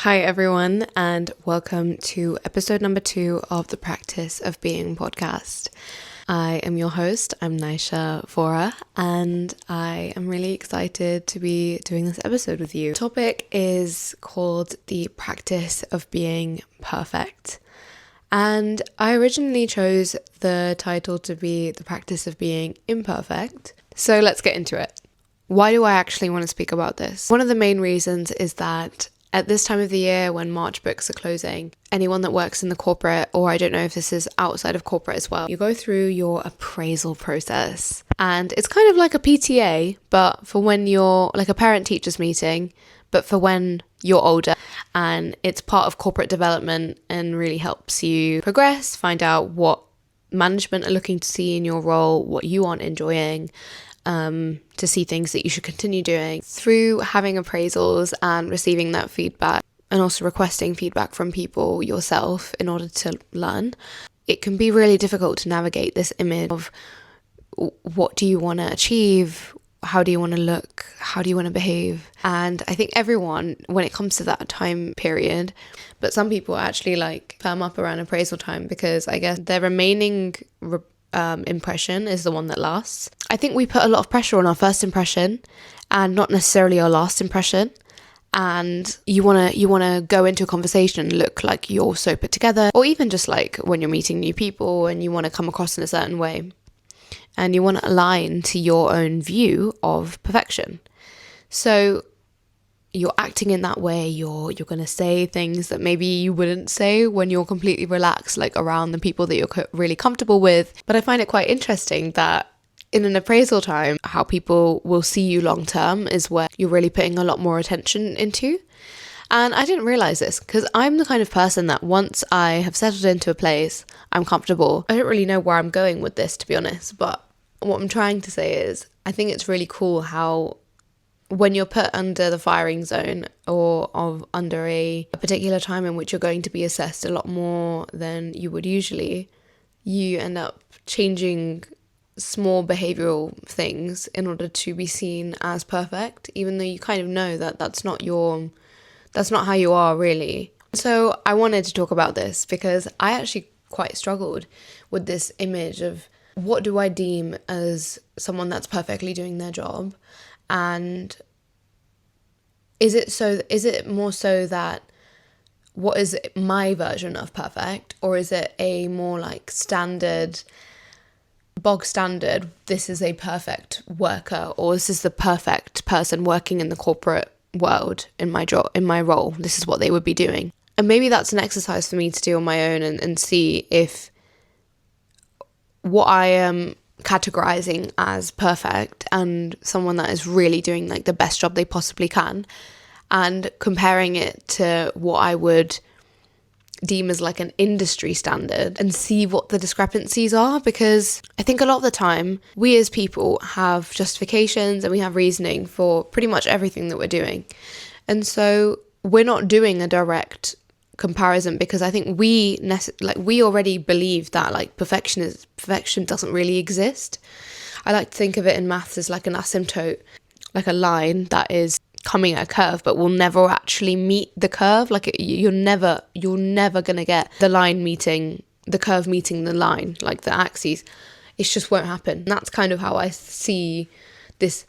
Hi everyone, and welcome to episode number 2 of the Practice of Being podcast. I am your host, I'm Naisha Vora, and I am really excited to be doing this episode with you. The topic is called the Practice of Being Perfect. And I originally chose the title to be the Practice of Being Imperfect. So let's get into it. Why do I actually want to speak about this? One of the main reasons is that at this time of the year when March books are closing, anyone that works in the corporate, or I don't know if this is outside of corporate as well, you go through your appraisal process. And it's kind of like a PTA, but for when you're like a parent-teachers meeting, but for when you're older. And it's part of corporate development and really helps you progress, find out what management are looking to see in your role, what you aren't enjoying, to see things that you should continue doing. Through having appraisals and receiving that feedback and also requesting feedback from people yourself in order to learn, it can be really difficult to navigate this image of what do you want to achieve, how do you want to look, how do you want to behave. And I think everyone, when it comes to that time period, but some people actually like firm up around appraisal time because I guess their remaining impression is the one that lasts. I think we put a lot of pressure on our first impression and not necessarily our last impression. And you wanna go into a conversation and look like you're so put together, or even just like when you're meeting new people and you want to come across in a certain way, and you want to align to your own view of perfection. So you're acting in that way, you're going to say things that maybe you wouldn't say when you're completely relaxed, like around the people that you're really comfortable with. But I find it quite interesting that in an appraisal time, how people will see you long term is where you're really putting a lot more attention into. And I didn't realize this because I'm the kind of person that once I have settled into a place, I'm comfortable. I don't really know where I'm going with this, to be honest, but what I'm trying to say is I think it's really cool how when you're put under the firing zone or under a particular time in which you're going to be assessed a lot more than you would usually, you end up changing small behavioral things in order to be seen as perfect, even though you kind of know that that's not how you are really. So I wanted to talk about this because I actually quite struggled with this image of what do I deem as someone that's perfectly doing their job. And is it more so that what is my version of perfect, or is it a more like bog standard, this is a perfect worker, or this is the perfect person working in the corporate world in my job, in my role, this is what they would be doing. And maybe that's an exercise for me to do on my own and see if what I am categorizing as perfect and someone that is really doing like the best job they possibly can, and comparing it to what I would deem as like an industry standard, and see what the discrepancies are. Because I think a lot of the time we as people have justifications and we have reasoning for pretty much everything that we're doing, and so we're not doing a direct comparison because I think we already believe that like perfection doesn't really exist. I like to think of it in maths as like an asymptote, like a line that is coming at a curve but will never actually meet the curve. Like you're never gonna get the line meeting the curve meeting the line, like the axes. It just won't happen. And that's kind of how I see this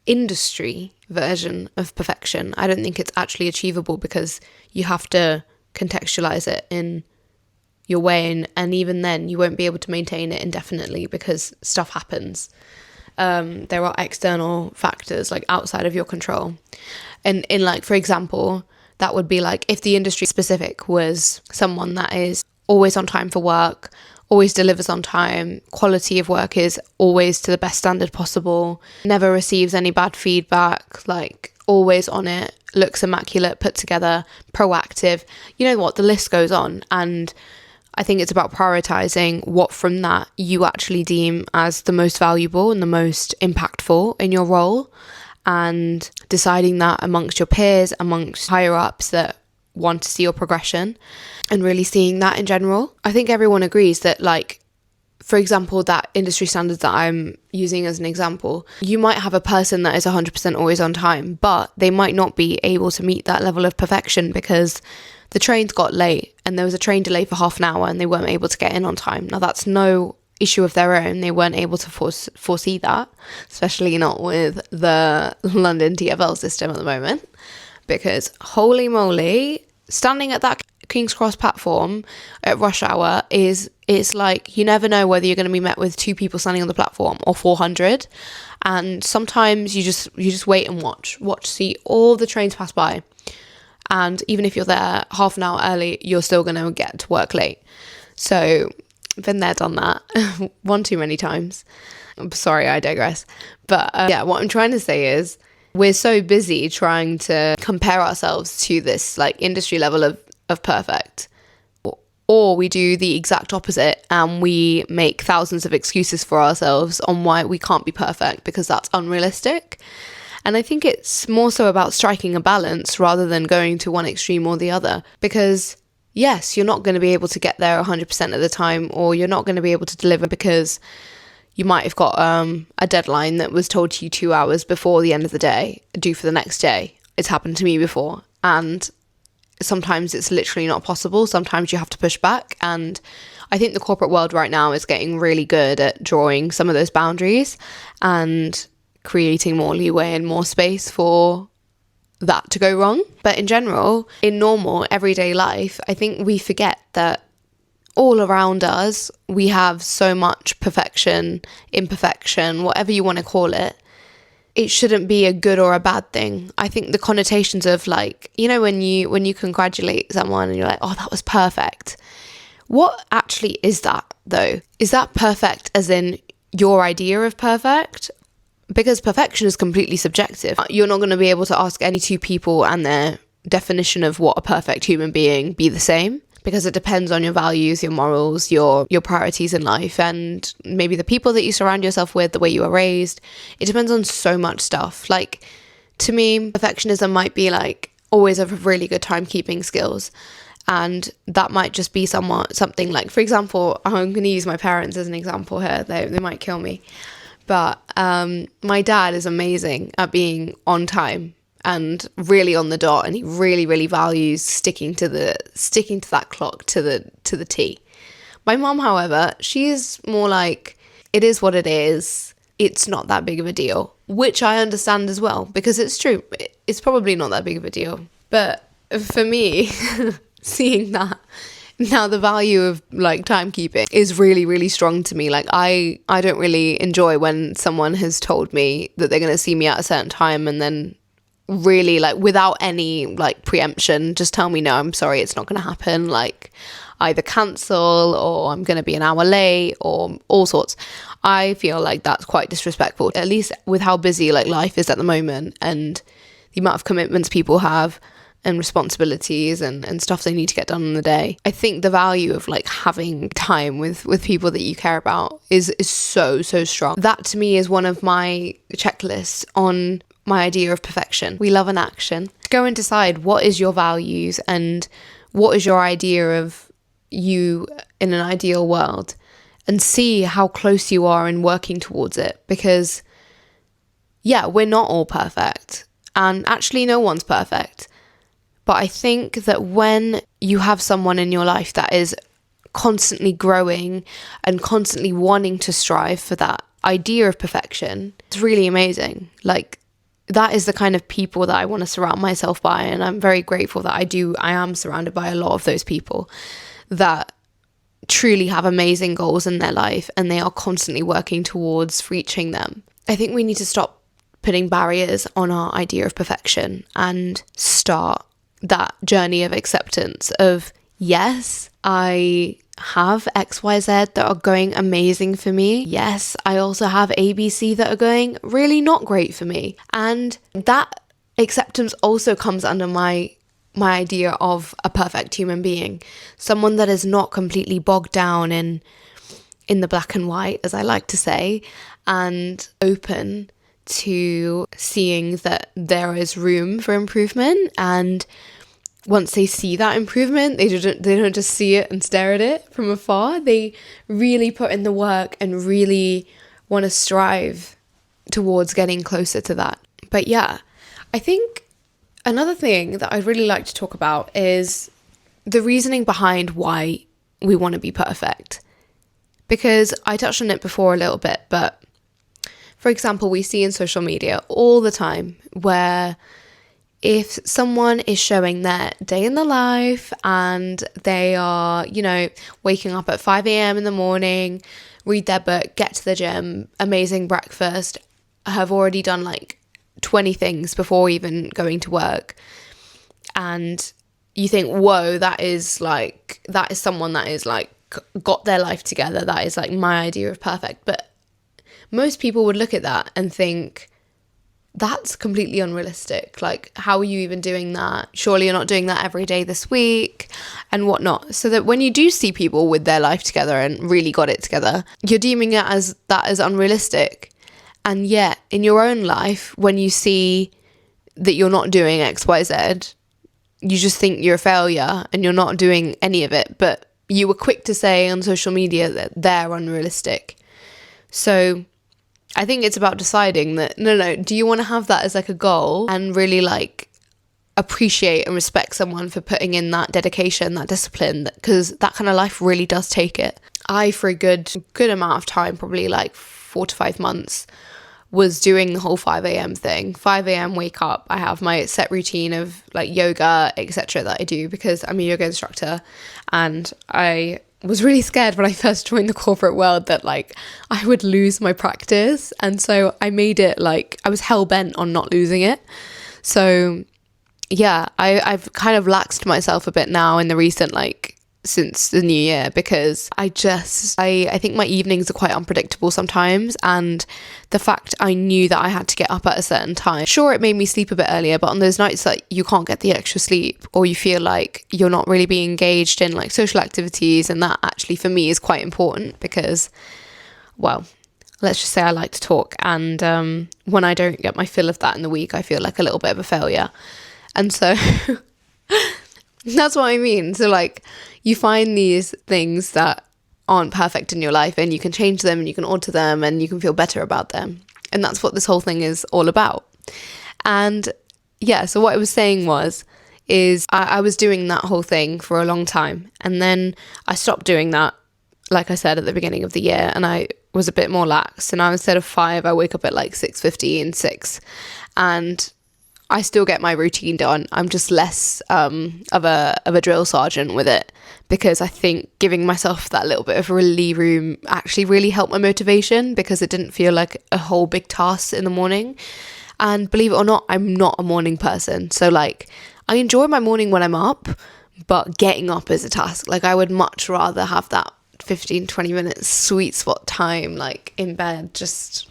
industry version of perfection. I don't think it's actually achievable because you have to contextualize it in your way, and even then you won't be able to maintain it indefinitely because stuff happens. There are external factors like outside of your control, and in like, for example, that would be like if the industry specific was someone that is always on time for work, always delivers on time, quality of work is always to the best standard possible, never receives any bad feedback, like always on it, looks immaculate, put together, proactive, you know what, the list goes on. And I think it's about prioritizing what from that you actually deem as the most valuable and the most impactful in your role, and deciding that amongst your peers, amongst higher ups that want to see your progression, and really seeing that in general. I think everyone agrees that like for example, that industry standards that I'm using as an example, you might have a person that is 100% always on time, but they might not be able to meet that level of perfection because the trains got late and there was a train delay for half an hour and they weren't able to get in on time. Now, that's no issue of their own. They weren't able to foresee that, especially not with the London TfL system at the moment, because holy moly, standing at that King's Cross platform at rush hour it's like you never know whether you're going to be met with 2 people standing on the platform or 400, and sometimes you just wait and watch see all the trains pass by, and even if you're there half an hour early, you're still going to get to work late. So been there, done that one too many times. I'm sorry, I digress. But yeah, what I'm trying to say is we're so busy trying to compare ourselves to this like industry level of perfect, or we do the exact opposite and we make thousands of excuses for ourselves on why we can't be perfect because that's unrealistic. And I think it's more so about striking a balance rather than going to one extreme or the other, because yes, you're not going to be able to get there 100% of the time, or you're not going to be able to deliver because you might have got a deadline that was told to you 2 hours before the end of the day, due for the next day. It's happened to me before, and sometimes it's literally not possible. Sometimes you have to push back, and I think the corporate world right now is getting really good at drawing some of those boundaries and creating more leeway and more space for that to go wrong. But in general, in normal everyday life, I think we forget that all around us we have so much perfection, imperfection, whatever you want to call it. It shouldn't be a good or a bad thing. I think the connotations of like, you know, when you congratulate someone and you're like, oh, that was perfect. What actually is that though? Is that perfect as in your idea of perfect? Because perfection is completely subjective. You're not going to be able to ask any 2 people and their definition of what a perfect human being be the same, because it depends on your values, your morals, your priorities in life, and maybe the people that you surround yourself with, the way you were raised. It depends on so much stuff. Like, to me, perfectionism might be like always have really good timekeeping skills, and that might just be something like, for example, I'm going to use my parents as an example here. They might kill me. But my dad is amazing at being on time and really on the dot, and he really, really values sticking to that clock to the T. My mum, however, she is more like, it is what it is. It's not that big of a deal, which I understand as well, because it's true. It's probably not that big of a deal. But for me, seeing that, now the value of like timekeeping is really, really strong to me. Like I don't really enjoy when someone has told me that they're going to see me at a certain time and then really like without any like preemption just tell me, no, I'm sorry, it's not going to happen. Like either cancel or I'm going to be an hour late or all sorts. I feel like that's quite disrespectful, at least with how busy like life is at the moment and the amount of commitments people have and responsibilities and stuff they need to get done in the day. I think the value of like having time with people that you care about is so strong. That to me is one of my checklists on my idea of perfection. We love an action. Go and decide what is your values and what is your idea of you in an ideal world, and see how close you are in working towards it. Because yeah, we're not all perfect, and actually no one's perfect. But I think that when you have someone in your life that is constantly growing and constantly wanting to strive for that idea of perfection, it's really amazing. Like, that is the kind of people that I want to surround myself by. And I'm very grateful that I am surrounded by a lot of those people that truly have amazing goals in their life and they are constantly working towards reaching them. I think we need to stop putting barriers on our idea of perfection and start that journey of acceptance of, yes, I have XYZ that are going amazing for me. Yes, I also have ABC that are going really not great for me. And that acceptance also comes under my idea of a perfect human being. Someone that is not completely bogged down in the black and white, as I like to say, and open to seeing that there is room for improvement and once they see that improvement, they don't just see it and stare at it from afar. They really put in the work and really want to strive towards getting closer to that. But yeah, I think another thing that I'd really like to talk about is the reasoning behind why we want to be perfect. Because I touched on it before a little bit, but for example, we see in social media all the time where if someone is showing their day in the life and they are, waking up at 5 a.m. in the morning, read their book, get to the gym, amazing breakfast, have already done like 20 things before even going to work, and you think, whoa, that is someone that is like got their life together, that is like my idea of perfect. But most people would look at that and think, that's completely unrealistic. Like, how are you even doing that? Surely you're not doing that every day this week and whatnot. So that when you do see people with their life together and really got it together, you're deeming it as unrealistic. And yet in your own life, when you see that you're not doing X, Y, Z, you just think you're a failure and you're not doing any of it. But you were quick to say on social media that they're unrealistic. So I think it's about deciding that, no, do you want to have that as like a goal and really like appreciate and respect someone for putting in that dedication, that discipline, because that kind of life really does take it. I, for a good amount of time, probably like 4 to 5 months, was doing the whole 5 a.m. thing. 5 a.m. wake up. I have my set routine of like yoga, etc. that I do because I'm a yoga instructor, and I was really scared when I first joined the corporate world that like I would lose my practice, and so I made it like I was hell-bent on not losing it. So yeah, I've kind of laxed myself a bit now in the recent since the new year, because I think my evenings are quite unpredictable sometimes, and the fact I knew that I had to get up at a certain time, sure, it made me sleep a bit earlier, but on those nights that you can't get the extra sleep, or you feel like you're not really being engaged in like social activities, and that actually for me is quite important because, well, let's just say I like to talk, and when I don't get my fill of that in the week, I feel like a little bit of a failure. And so that's what I mean. So like, you find these things that aren't perfect in your life and you can change them and you can alter them and you can feel better about them. And that's what this whole thing is all about. And yeah, so what I was saying is I was doing that whole thing for a long time. And then I stopped doing that, like I said, at the beginning of the year, and I was a bit more lax. And now instead of 5, I wake up at like 6:15, 6. And I still get my routine done. I'm just less of a drill sergeant with it, because I think giving myself that little bit of really room actually really helped my motivation, because it didn't feel like a whole big task in the morning. And believe it or not, I'm not a morning person. So like, I enjoy my morning when I'm up, but getting up is a task. Like, I would much rather have that 15-20 minutes sweet spot time, like in bed, just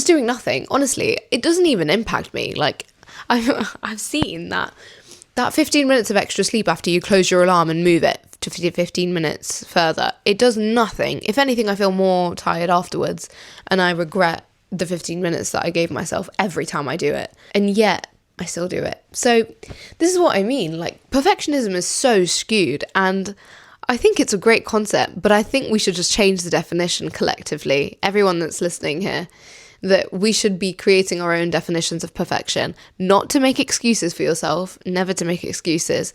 doing nothing. Honestly, it doesn't even impact me. Like, I've seen that 15 minutes of extra sleep after you close your alarm and move it to 15 minutes further, it does nothing. If anything, I feel more tired afterwards, and I regret the 15 minutes that I gave myself every time I do it. And yet I still do it. So this is what I mean. Like, perfectionism is so skewed, and I think it's a great concept, but I think we should just change the definition collectively, everyone that's listening here, that we should be creating our own definitions of perfection, not to make excuses for yourself, never to make excuses,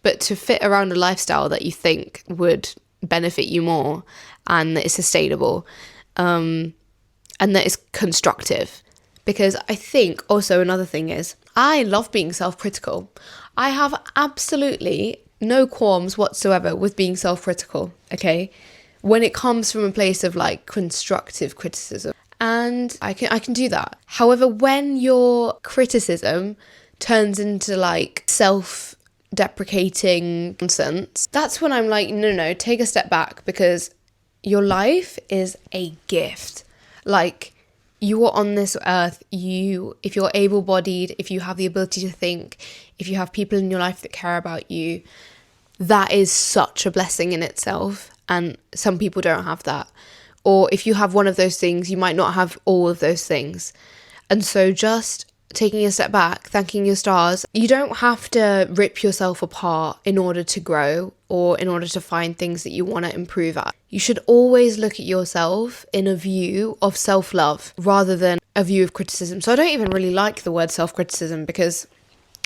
but to fit around a lifestyle that you think would benefit you more, and that is sustainable, and that is constructive. Because I think also another thing is, I love being self-critical. I have absolutely no qualms whatsoever with being self-critical, okay? When it comes from a place of like constructive criticism. And I can do that. However, when your criticism turns into like self-deprecating nonsense, that's when I'm like, no, take a step back, because your life is a gift. Like, you are on this earth, if you're able-bodied, if you have the ability to think, if you have people in your life that care about you, that is such a blessing in itself. And some people don't have that. Or if you have one of those things, you might not have all of those things. And so just taking a step back, thanking your stars. You don't have to rip yourself apart in order to grow or in order to find things that you want to improve at. You should always look at yourself in a view of self-love rather than a view of criticism. So I don't even really like the word self-criticism because,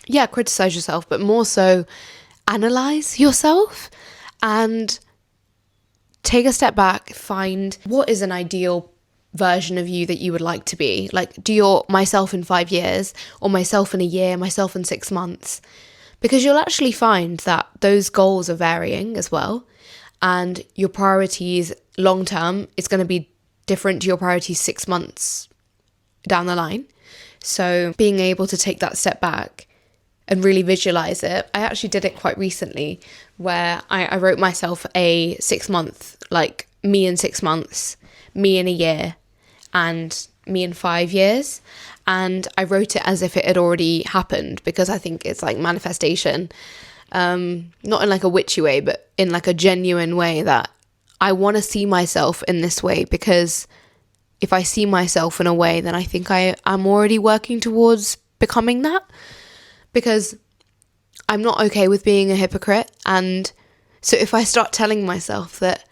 yeah, criticize yourself, but more so analyze yourself and take a step back, find what is an ideal version of you that you would like to be. Like, do your myself in 5 years, or myself in a year, myself in 6 months? Because you'll actually find that those goals are varying as well, and your priorities long term is going to be different to your priorities 6 months down the line. So being able to take that step back and really visualize it. I actually did it quite recently where I wrote myself a 6 month, like me in 6 months, me in a year, and me in 5 years. And I wrote it as if it had already happened, because I think it's like manifestation, not in like a witchy way, but in like a genuine way, that I want to see myself in this way, because if I see myself in a way, then I think I'm already working towards becoming that, because I'm not okay with being a hypocrite. And so if I start telling myself that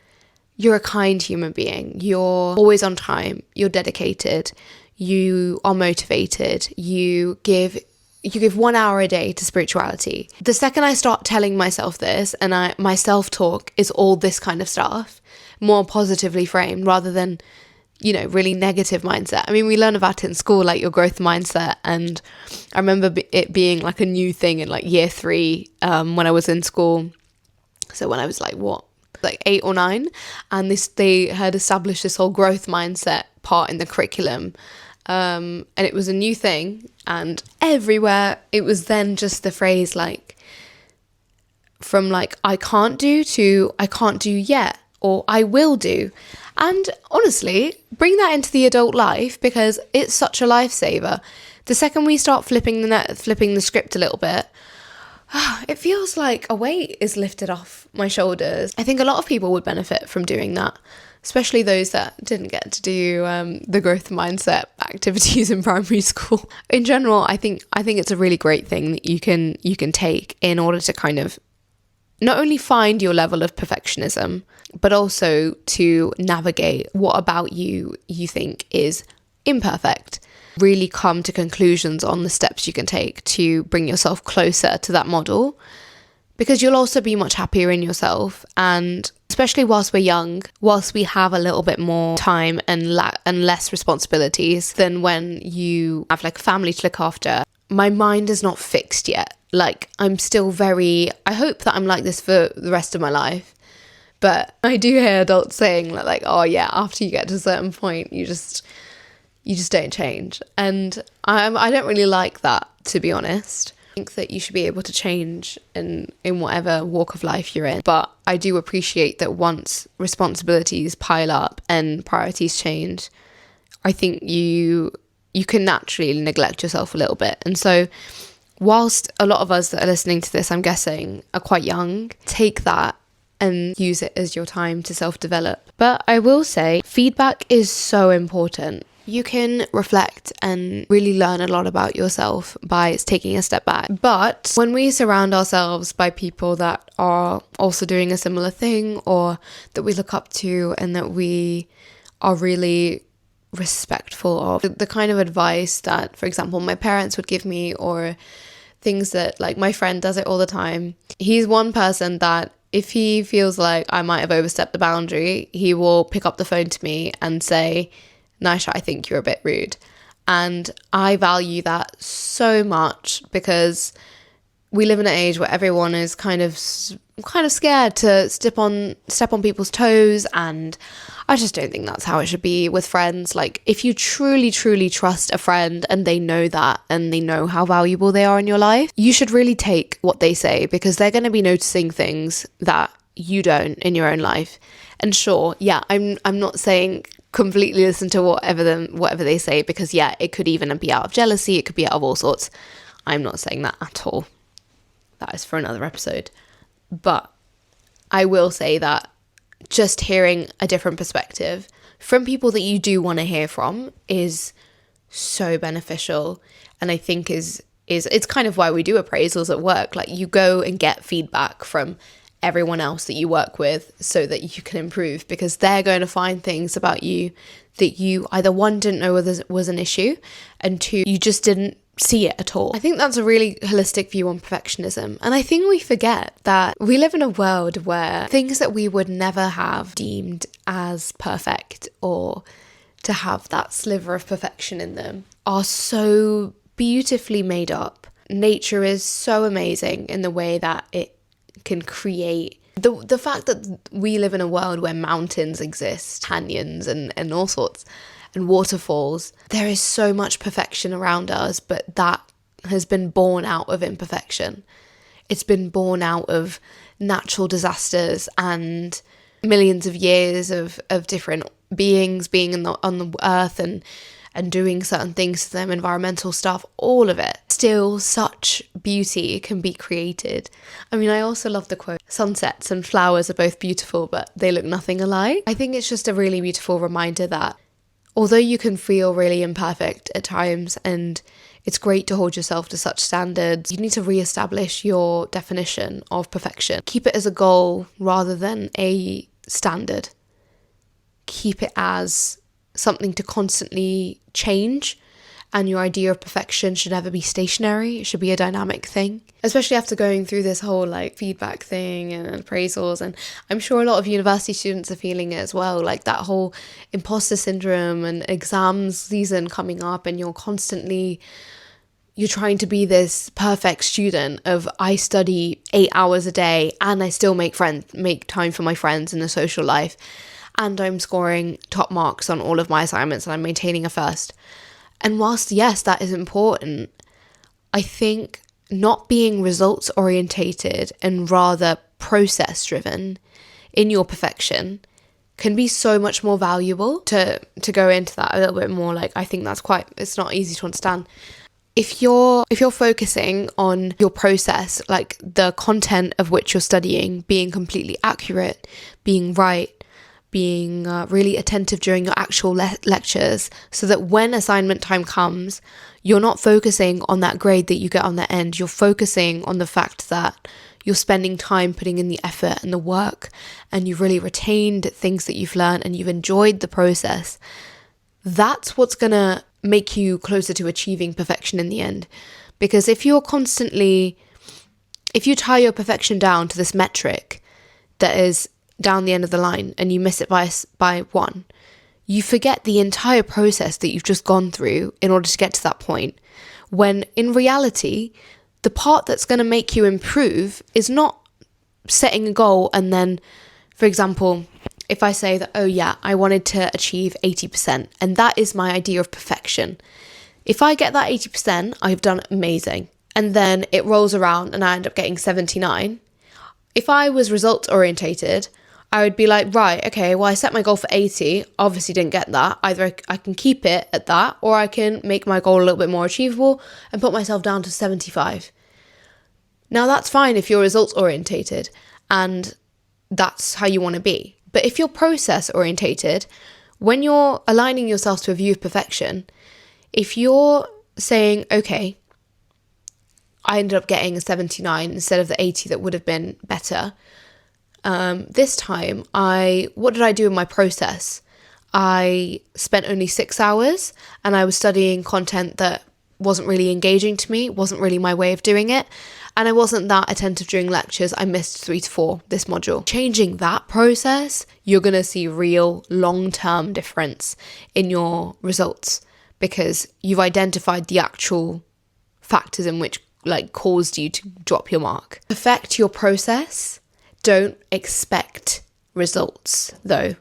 you're a kind human being, you're always on time, you're dedicated, you are motivated, you give 1 hour a day to spirituality. The second I start telling myself this, and my self-talk is all this kind of stuff, more positively framed rather than, really negative mindset. I mean, we learn about it in school, like your growth mindset. And I remember it being like a new thing in like year 3 when I was in school. So when I was like 8 or 9, and they had established this whole growth mindset part in the curriculum, and it was a new thing, and everywhere it was then just the phrase like, from like I can't do to I can't do yet, or I will do. And honestly, bring that into the adult life, because it's such a lifesaver. The second we start flipping the script a little bit, it feels like a weight is lifted off my shoulders. I think a lot of people would benefit from doing that, especially those that didn't get to do the growth mindset activities in primary school. In general, I think it's a really great thing that you can take in order to kind of not only find your level of perfectionism, but also to navigate what about you think is imperfect. Really come to conclusions on the steps you can take to bring yourself closer to that model, because you'll also be much happier in yourself. And especially whilst we're young, whilst we have a little bit more time and less responsibilities than when you have like a family to look after, my mind is not fixed yet. Like, I'm still I hope that I'm like this for the rest of my life. But I do hear adults saying like, oh yeah, after you get to a certain point, you just don't change. And I don't really like that, to be honest. I think that you should be able to change in whatever walk of life you're in. But I do appreciate that once responsibilities pile up and priorities change, I think you can naturally neglect yourself a little bit. And so whilst a lot of us that are listening to this, I'm guessing, are quite young, take that and use it as your time to self-develop. But I will say, feedback is so important. You can reflect and really learn a lot about yourself by taking a step back. But when we surround ourselves by people that are also doing a similar thing, or that we look up to and that we are really respectful of, the kind of advice that, for example, my parents would give me, or things that, like, my friend does it all the time. He's one person that if he feels like I might have overstepped the boundary, he will pick up the phone to me and say, Naisha, I think you're a bit rude. And I value that so much, because we live in an age where everyone is kind of scared to step on people's toes, and I just don't think that's how it should be with friends. Like, if you truly, truly trust a friend and they know that, and they know how valuable they are in your life, you should really take what they say, because they're going to be noticing things that you don't in your own life. And sure, yeah, I'm not saying completely listen to whatever they say, because yeah, it could even be out of jealousy, it could be out of all sorts. I'm not saying that at all. That is for another episode. But I will say that just hearing a different perspective from people that you do want to hear from is so beneficial, and I think is it's kind of why we do appraisals at work. Like, you go and get feedback from everyone else that you work with so that you can improve, because they're going to find things about you that you either, one, didn't know was an issue, and two, you just didn't see it at all. I think that's a really holistic view on perfectionism. And I think we forget that we live in a world where things that we would never have deemed as perfect or to have that sliver of perfection in them are so beautifully made up. Nature is so amazing in the way that it can create the fact that we live in a world where mountains exist, canyons and all sorts, and waterfalls. There is so much perfection around us, but that has been born out of imperfection. It's been born out of natural disasters and millions of years of different beings being on the earth and doing certain things to them, environmental stuff, all of it. Still, such beauty can be created. I mean, I also love the quote, sunsets and flowers are both beautiful, but they look nothing alike. I think it's just a really beautiful reminder that although you can feel really imperfect at times, and it's great to hold yourself to such standards, you need to reestablish your definition of perfection. Keep it as a goal rather than a standard. Keep it as something to constantly change, and your idea of perfection should never be stationary. It should be a dynamic thing, especially after going through this whole like feedback thing and appraisals. And I'm sure a lot of university students are feeling it as well, like that whole imposter syndrome and exams season coming up, and you're trying to be this perfect student of, I study 8 hours a day and I still make time for my friends in the social life, and I'm scoring top marks on all of my assignments and I'm maintaining a first. And whilst, yes, that is important, I think not being results orientated and rather process driven in your perfection can be so much more valuable. To go into that a little bit more, like, I think it's not easy to understand. If you're focusing on your process, like the content of which you're studying being completely accurate, being right, being really attentive during your actual lectures, so that when assignment time comes, you're not focusing on that grade that you get on the end. You're focusing on the fact that you're spending time putting in the effort and the work, and you've really retained things that you've learned and you've enjoyed the process. That's what's going to make you closer to achieving perfection in the end. Because if you tie your perfection down to this metric that is down the end of the line and you miss it by one, you forget the entire process that you've just gone through in order to get to that point, when in reality the part that's going to make you improve is not setting a goal and then, for example, if I say that, oh yeah, I wanted to achieve 80% and that is my idea of perfection. If I get that 80%, I've done amazing, and then it rolls around and I end up getting 79. If I was results orientated, I would be like, right, okay, well, I set my goal for 80, obviously didn't get that. Either I can keep it at that, or I can make my goal a little bit more achievable and put myself down to 75. Now, that's fine if you're results orientated and that's how you want to be. But if you're process orientated, when you're aligning yourself to a view of perfection, if you're saying, okay, I ended up getting a 79 instead of the 80 that would have been better, this time, what did I do in my process? I spent only 6 hours and I was studying content that wasn't really engaging to me, wasn't really my way of doing it, and I wasn't that attentive during lectures. I missed 3 to 4 this module. Changing that process, you're going to see real long-term difference in your results, because you've identified the actual factors in which caused you to drop your mark. Perfect your process. Don't expect results, though.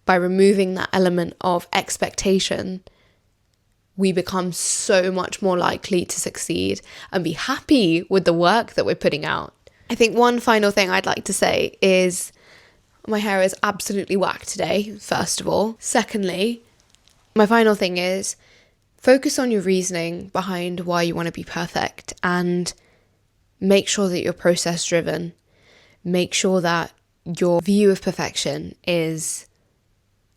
By removing that element of expectation, we become so much more likely to succeed and be happy with the work that we're putting out. I think one final thing I'd like to say is my hair is absolutely whack today, first of all. Secondly, my final thing is focus on your reasoning behind why you want to be perfect, and make sure that you're process driven. Make sure that your view of perfection is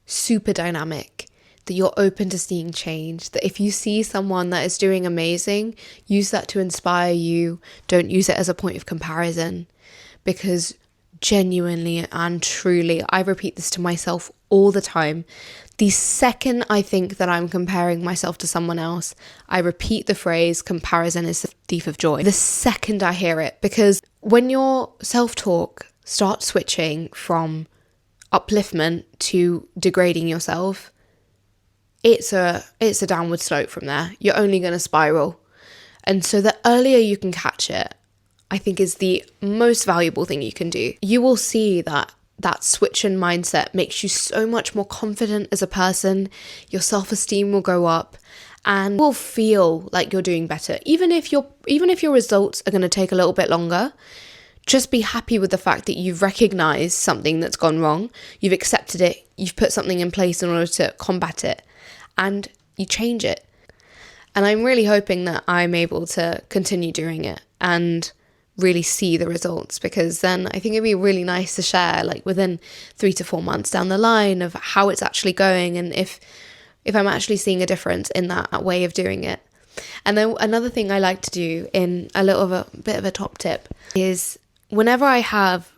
super dynamic, that you're open to seeing change, that if you see someone that is doing amazing, use that to inspire you. Don't use it as a point of comparison, because genuinely and truly, I repeat this to myself all the time. The second I think that I'm comparing myself to someone else, I repeat the phrase, comparison is the thief of joy. The second I hear it, because when your self-talk starts switching from upliftment to degrading yourself, it's a downward slope from there. You're only going to spiral. And so the earlier you can catch it, I think, is the most valuable thing you can do. You will see that switch in mindset makes you so much more confident as a person. Your self-esteem will go up and will feel like you're doing better. Even if your results are going to take a little bit longer, just be happy with the fact that you've recognized something that's gone wrong. You've accepted it. You've put something in place in order to combat it, and you change it. And I'm really hoping that I'm able to continue doing it and really see the results, because then I think it'd be really nice to share, like within 3 to 4 months down the line, of how it's actually going and if I'm actually seeing a difference in that way of doing it. And then another thing I like to do, in a bit of a top tip, is whenever I have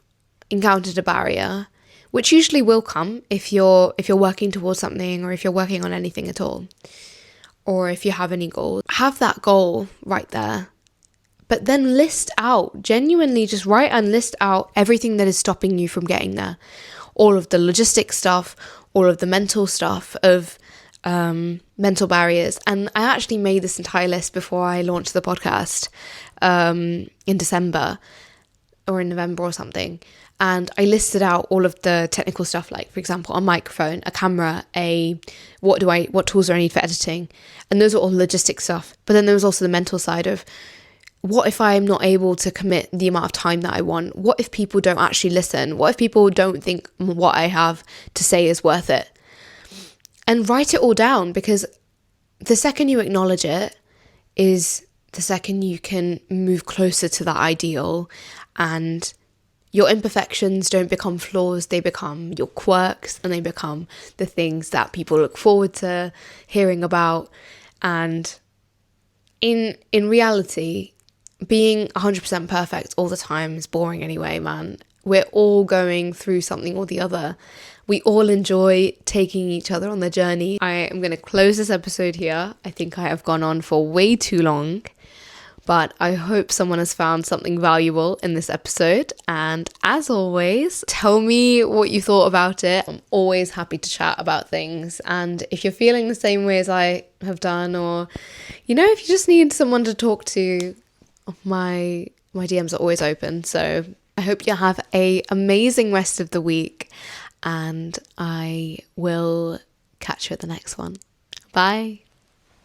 encountered a barrier, which usually will come if you're working towards something, or if you're working on anything at all, or if you have any goals, have that goal right there. But then genuinely just write and list out everything that is stopping you from getting there. All of the logistic stuff, all of the mental stuff of mental barriers. And I actually made this entire list before I launched the podcast in December or in November or something. And I listed out all of the technical stuff, like, for example, a microphone, a camera, what tools do I need for editing? And those are all logistic stuff. But then there was also the mental side of, what if I'm not able to commit the amount of time that I want? What if people don't actually listen? What if people don't think what I have to say is worth it? And write it all down, because the second you acknowledge it is the second you can move closer to that ideal, and your imperfections don't become flaws, they become your quirks, and they become the things that people look forward to hearing about. And in reality, being 100% perfect all the time is boring anyway, man. We're all going through something or the other. We all enjoy taking each other on the journey. I am going to close this episode here. I think I have gone on for way too long, but I hope someone has found something valuable in this episode. And as always, tell me what you thought about it. I'm always happy to chat about things. And if you're feeling the same way as I have done, or, if you just need someone to talk to, my DMs are always open. So I hope you have an amazing rest of the week, and I will catch you at the next one. Bye.